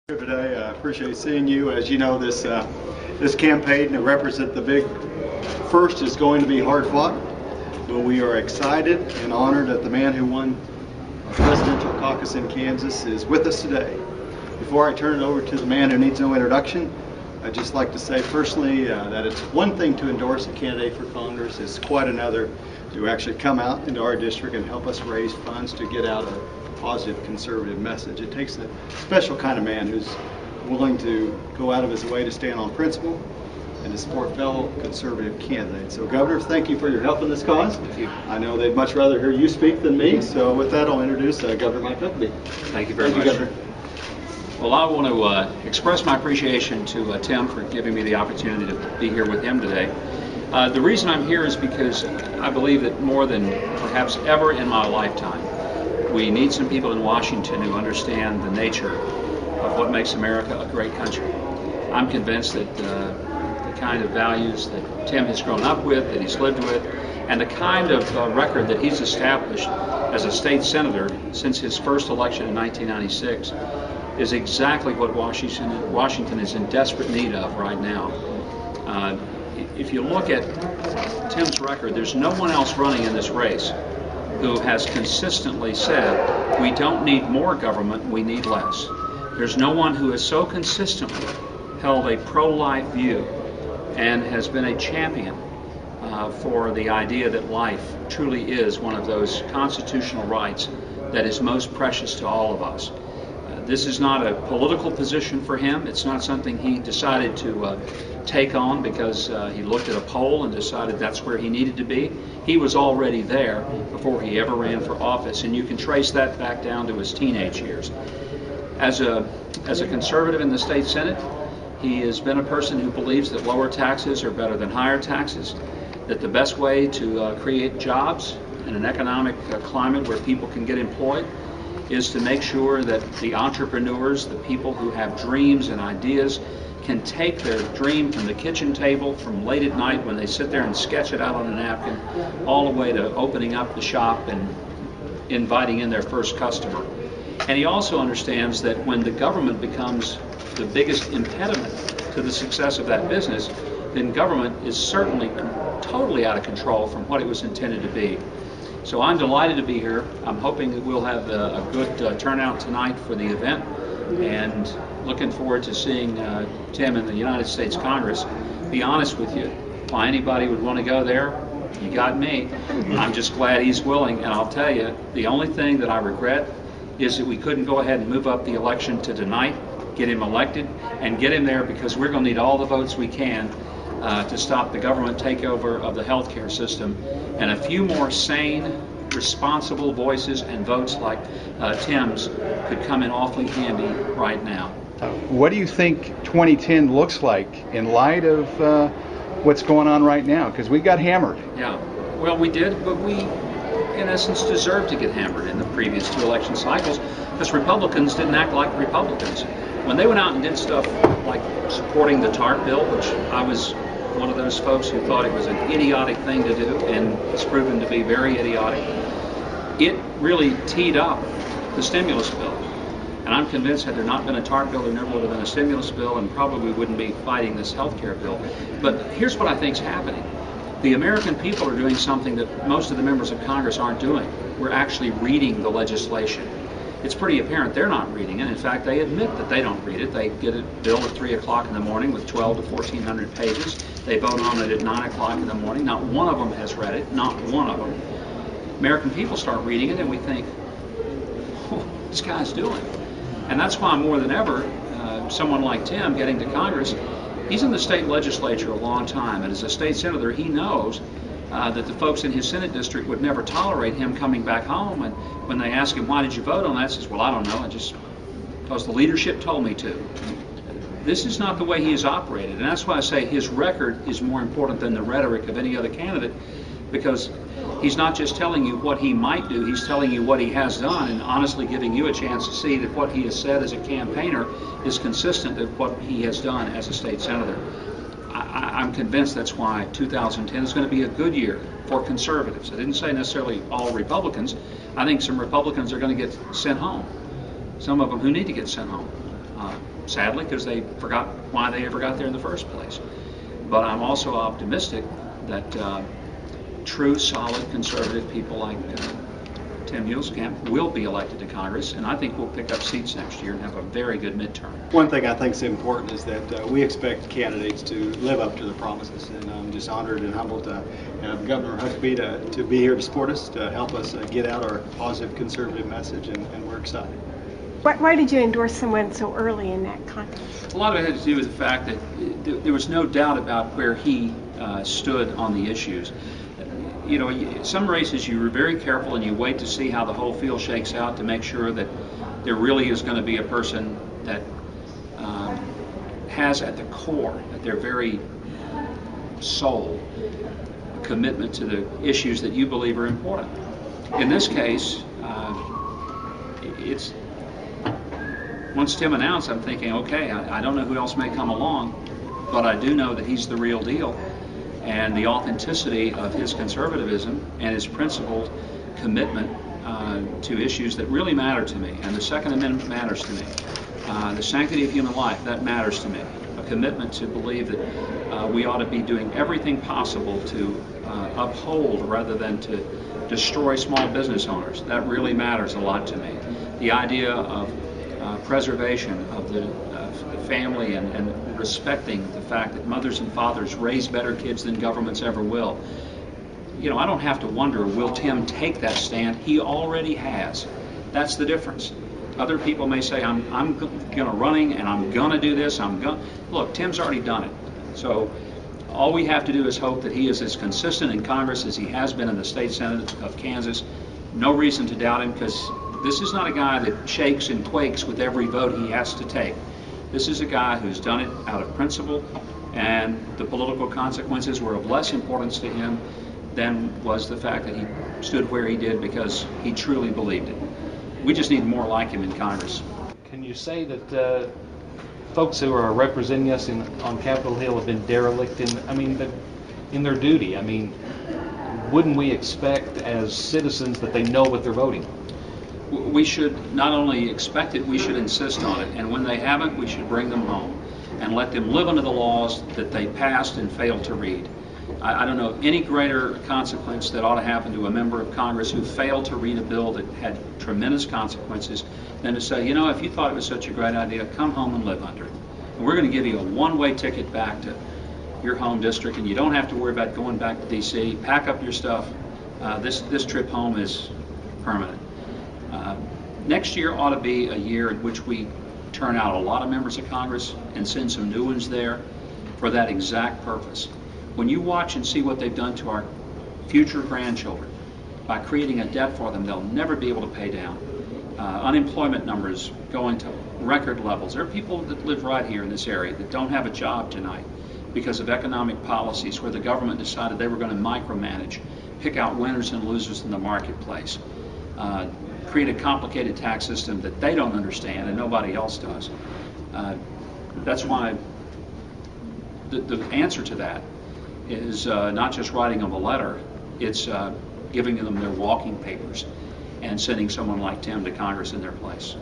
Today, I appreciate seeing you. As you know, this campaign to represent the big first is going to be hard fought, but we are excited and honored that the man who won the presidential caucus in Kansas is with us today. Before I turn it over to the man who needs no introduction, I'd just like to say personally that it's one thing to endorse a candidate for Congress, it's quite another to actually come out into our district and help us raise funds to get out a positive conservative message. It takes a special kind of man who's willing to go out of his way to stand on principle and to support fellow conservative candidates. So Governor, thank you for your help in this cause. Thank you. I know they'd much rather hear you speak than me, so with that I'll introduce Governor Mike Huckabee. Thank you very much. Governor. Well, I want to express my appreciation to Tim for giving me the opportunity to be here with him today. The reason I'm here is because I believe that more than perhaps ever in my lifetime, we need some people in Washington who understand the nature of what makes America a great country. I'm convinced that the kind of values that Tim has grown up with, that he's lived with, and the kind of record that he's established as a state senator since his first election in 1996 is exactly what Washington is in desperate need of right now. If you look at Tim's record, there's no one else running in this race who has consistently said, we don't need more government, we need less. There's no one who has so consistently held a pro-life view and has been a champion for the idea that life truly is one of those constitutional rights that is most precious to all of us. This is not a political position for him. It's not something he decided to take on because he looked at a poll and decided that's where he needed to be. He was already there before he ever ran for office, and you can trace that back down to his teenage years. As a conservative in the state Senate, he has been a person who believes that lower taxes are better than higher taxes, that the best way to create jobs in an economic climate where people can get employed is to make sure that the entrepreneurs, the people who have dreams and ideas, can take their dream from the kitchen table from late at night when they sit there and sketch it out on a napkin, all the way to opening up the shop and inviting in their first customer. And he also understands that when the government becomes the biggest impediment to the success of that business, then government is certainly totally out of control from what it was intended to be. So I'm delighted to be here. I'm hoping that we'll have a good turnout tonight for the event, and looking forward to seeing Tim in the United States Congress. Be honest with you, why anybody would want to go there, you got me. I'm just glad he's willing, and I'll tell you, the only thing that I regret is that we couldn't go ahead and move up the election to tonight, get him elected, and get him there, because we're going to need all the votes we can to stop the government takeover of the healthcare system. And a few more sane, responsible voices and votes like Tim's could come in awfully handy right now. What do you think 2010 looks like in light of what's going on right now? Because we got hammered. Yeah, well, we did, but we, in essence, deserved to get hammered in the previous two election cycles, because Republicans didn't act like Republicans. When they went out and did stuff like supporting the TARP bill, which I was one of those folks who thought it was an idiotic thing to do, and it's proven to be very idiotic, it really teed up the stimulus bill. And I'm convinced had there not been a TARP bill, there never would have been a stimulus bill, and probably wouldn't be fighting this health care bill. But here's what I think is happening. The American people are doing something that most of the members of Congress aren't doing. We're actually reading the legislation. It's pretty apparent they're not reading it. In fact, they admit that they don't read it. They get a bill at 3 o'clock in the morning with 12 to 1,400 pages. They vote on it at 9 o'clock in the morning. Not one of them has read it, not one of them. American people start reading it and we think, oh, this guy's doing. And that's why more than ever, someone like Tim getting to Congress, he's in the state legislature a long time, and as a state senator, he knows that the folks in his Senate district would never tolerate him coming back home. And when they ask him, why did you vote on that? He says, well, I don't know, because the leadership told me to. This is not the way he has operated, and that's why I say his record is more important than the rhetoric of any other candidate, because he's not just telling you what he might do, he's telling you what he has done, and honestly giving you a chance to see that what he has said as a campaigner is consistent with what he has done as a state senator. I'm convinced that's why 2010 is going to be a good year for conservatives. I didn't say necessarily all Republicans. I think some Republicans are going to get sent home, some of them who need to get sent home. sadly, because they forgot why they ever got there in the first place. But I'm also optimistic that true, solid, conservative people like Tim Huelskamp will be elected to Congress, and I think we'll pick up seats next year and have a very good midterm. One thing I think is important is that we expect candidates to live up to their promises, and I'm just honored and humbled to have Governor Huckabee to be here to support us, to help us get out our positive conservative message, and we're excited. Why did you endorse someone so early in that contest? A lot of it had to do with the fact that there was no doubt about where he stood on the issues. You know, some races you were very careful and you wait to see how the whole field shakes out to make sure that there really is going to be a person that has at the core, at their very soul, a commitment to the issues that you believe are important. In this case, it's once Tim announced, I'm thinking, okay, I don't know who else may come along, but I do know that he's the real deal. And the authenticity of his conservatism and his principled commitment to issues that really matter to me. And the Second Amendment matters to me. The sanctity of human life, that matters to me. A commitment to believe that we ought to be doing everything possible to uphold rather than to destroy small business owners. That really matters a lot to me. The idea of preservation of the family and respecting the fact that mothers and fathers raise better kids than governments ever will. You know, I don't have to wonder, will Tim take that stand? He already has. That's the difference. Other people may say, I'm going to running and I'm going to do this. Look, Tim's already done it. So all we have to do is hope that he is as consistent in Congress as he has been in the state Senate of Kansas. No reason to doubt him, because this is not a guy that shakes and quakes with every vote he has to take. This is a guy who's done it out of principle, and the political consequences were of less importance to him than was the fact that he stood where he did because he truly believed it. We just need more like him in Congress. Can you say that folks who are representing us on Capitol Hill have been derelict in their duty? I mean, wouldn't we expect as citizens that they know what they're voting? We should not only expect it, we should insist on it. And when they haven't, we should bring them home and let them live under the laws that they passed and failed to read. I don't know any greater consequence that ought to happen to a member of Congress who failed to read a bill that had tremendous consequences than to say, you know, if you thought it was such a great idea, come home and live under it. And we're going to give you a one-way ticket back to your home district, and you don't have to worry about going back to D.C. Pack up your stuff. This trip home is permanent. Next year ought to be a year in which we turn out a lot of members of Congress and send some new ones there for that exact purpose. When you watch and see what they've done to our future grandchildren by creating a debt for them they'll never be able to pay down, unemployment numbers going to record levels. There are people that live right here in this area that don't have a job tonight because of economic policies where the government decided they were going to micromanage, pick out winners and losers in the marketplace, create a complicated tax system that they don't understand and nobody else does. That's why the answer to that is not just writing them a letter, it's giving them their walking papers and sending someone like Tim to Congress in their place.